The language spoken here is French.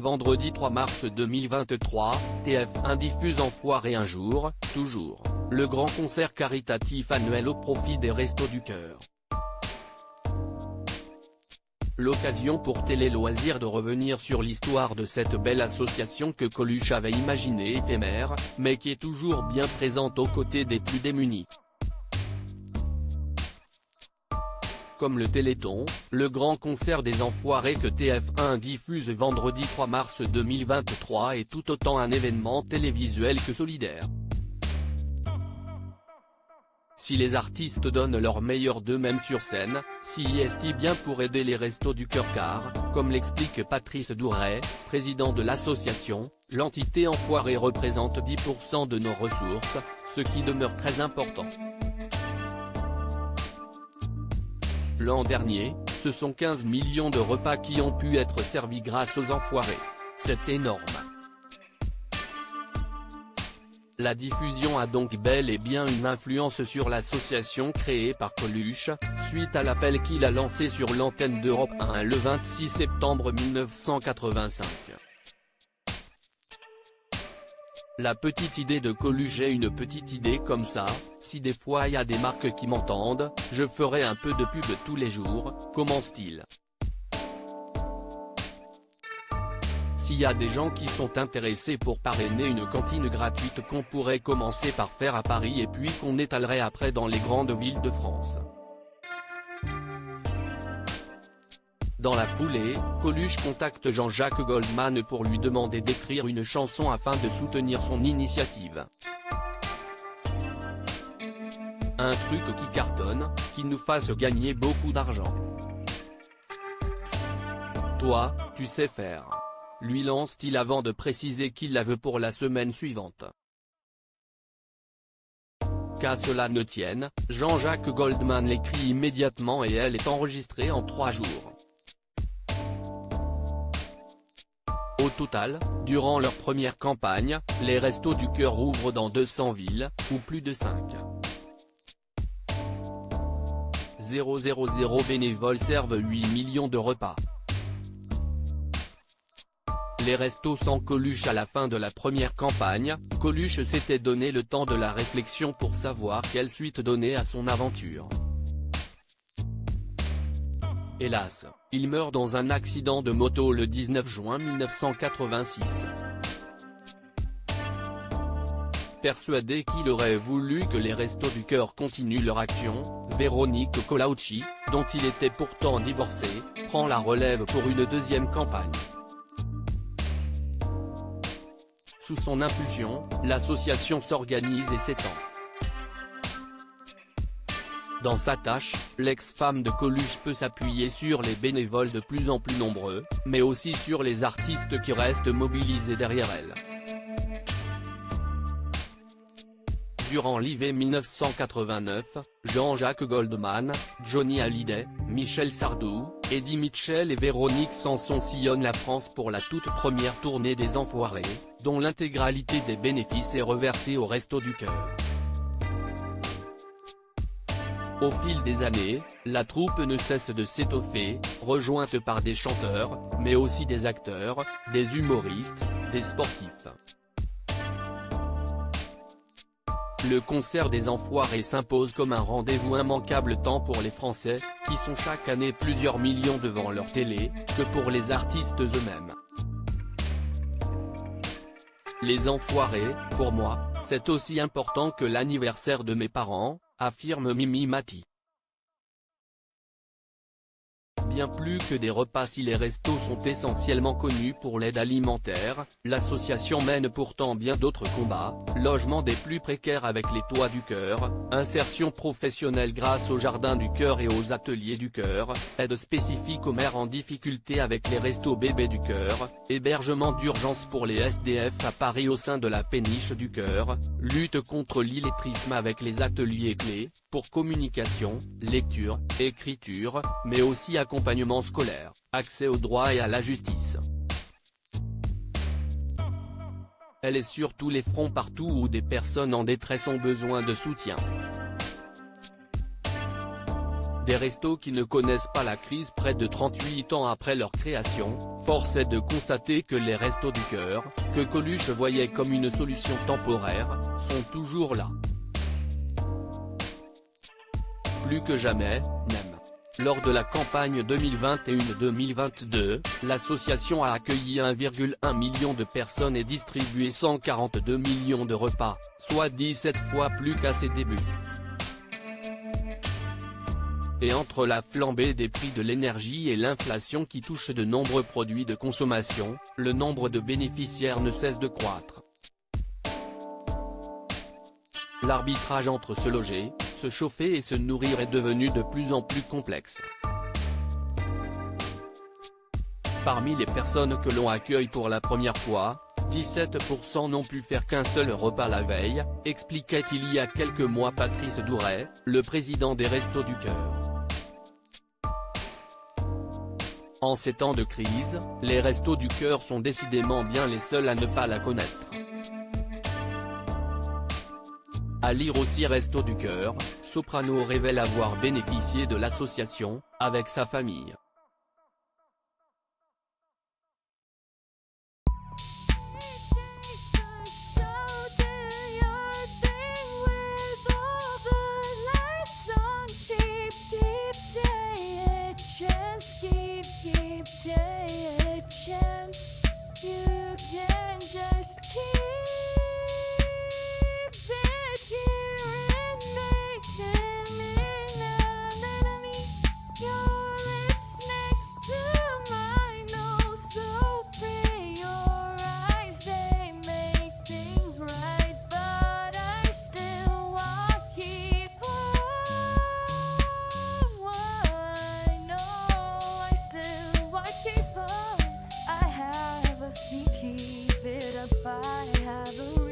vendredi 3 mars 2023, TF1 diffuse Enfoiré un jour, toujours, le grand concert caritatif annuel au profit des Restos du Cœur. L'occasion pour Télé Loisirs de revenir sur l'histoire de cette belle association que Coluche avait imaginée éphémère, mais qui est toujours bien présente aux côtés des plus démunis. Comme le Téléthon, le grand concert des Enfoirés que TF1 diffuse vendredi 3 mars 2023 est tout autant un événement télévisuel que solidaire. Si les artistes donnent leur meilleur d'eux-mêmes sur scène, si est bien pour aider les Restos du Cœur car, comme l'explique Patrice Douret, président de l'association, l'entité Enfoiré représente 10% de nos ressources, ce qui demeure très important. L'an dernier, ce sont 15 millions de repas qui ont pu être servis grâce aux Enfoirés. C'est énorme. La diffusion a donc bel et bien une influence sur l'association créée par Coluche, suite à l'appel qu'il a lancé sur l'antenne d'Europe 1 le 26 septembre 1985. La petite idée de Coluche est une petite idée comme ça, si des fois y a des marques qui m'entendent, je ferai un peu de pub tous les jours, commence-t-il. S'il y a des gens qui sont intéressés pour parrainer une cantine gratuite qu'on pourrait commencer par faire à Paris et puis qu'on étalerait après dans les grandes villes de France. Dans la foulée, Coluche contacte Jean-Jacques Goldman pour lui demander d'écrire une chanson afin de soutenir son initiative. Un truc qui cartonne, qui nous fasse gagner beaucoup d'argent. Toi, tu sais faire. Lui lance-t-il avant de préciser qu'il la veut pour la semaine suivante. Qu'à cela ne tienne, Jean-Jacques Goldman l'écrit immédiatement et elle est enregistrée en 3 jours. Au total, durant leur première campagne, les Restos du Cœur ouvrent dans 200 villes, ou plus de 5. 000 bénévoles servent 8 millions de repas. Les restos sans Coluche à la fin de la première campagne, Coluche s'était donné le temps de la réflexion pour savoir quelle suite donner à son aventure. Hélas, il meurt dans un accident de moto le 19 juin 1986. Persuadé qu'il aurait voulu que les Restos du Cœur continuent leur action, Véronique Collaucci, dont il était pourtant divorcé, prend la relève pour une deuxième campagne. Sous son impulsion, l'association s'organise et s'étend. Dans sa tâche, l'ex-femme de Coluche peut s'appuyer sur les bénévoles de plus en plus nombreux, mais aussi sur les artistes qui restent mobilisés derrière elle. Durant l'hiver 1989, Jean-Jacques Goldman, Johnny Hallyday, Michel Sardou, Eddie Mitchell et Véronique Sanson sillonnent la France pour la toute première tournée des Enfoirés, dont l'intégralité des bénéfices est reversée aux Restos du Cœur. Au fil des années, la troupe ne cesse de s'étoffer, rejointe par des chanteurs, mais aussi des acteurs, des humoristes, des sportifs. Le concert des Enfoirés s'impose comme un rendez-vous immanquable tant pour les Français, qui sont chaque année plusieurs millions devant leur télé, que pour les artistes eux-mêmes. Les Enfoirés, pour moi, c'est aussi important que l'anniversaire de mes parents, affirme Mimi Mati. Bien plus que des repas. Si les restos sont essentiellement connus pour l'aide alimentaire, l'association mène pourtant bien d'autres combats, logement des plus précaires avec les Toits du Cœur, insertion professionnelle grâce au Jardin du Cœur et aux Ateliers du Cœur, aide spécifique aux mères en difficulté avec les Restos Bébés du Cœur, hébergement d'urgence pour les SDF à Paris au sein de la Péniche du Cœur, lutte contre l'illettrisme avec les ateliers clés, pour communication, lecture, écriture, mais aussi accompagnement scolaire, accès au droit et à la justice. Elle est sur tous les fronts partout où des personnes en détresse ont besoin de soutien. Des restos qui ne connaissent pas la crise près de 38 ans après leur création, force est de constater que les Restos du Cœur, que Coluche voyait comme une solution temporaire, sont toujours là. Plus que jamais, même. Lors de la campagne 2021-2022, l'association a accueilli 1,1 million de personnes et distribué 142 millions de repas, soit 17 fois plus qu'à ses débuts. Et entre la flambée des prix de l'énergie et l'inflation qui touche de nombreux produits de consommation, le nombre de bénéficiaires ne cesse de croître. L'arbitrage entre se loger, se chauffer et se nourrir est devenu de plus en plus complexe. Parmi les personnes que l'on accueille pour la première fois, 17% n'ont pu faire qu'un seul repas la veille, expliquait il y a quelques mois Patrice Douret, le président des Restos du Cœur. En ces temps de crise, les Restos du Cœur sont décidément bien les seuls à ne pas la connaître. À lire aussi Restos du Cœur, Soprano révèle avoir bénéficié de l'association, avec sa famille. Keep it up, I have a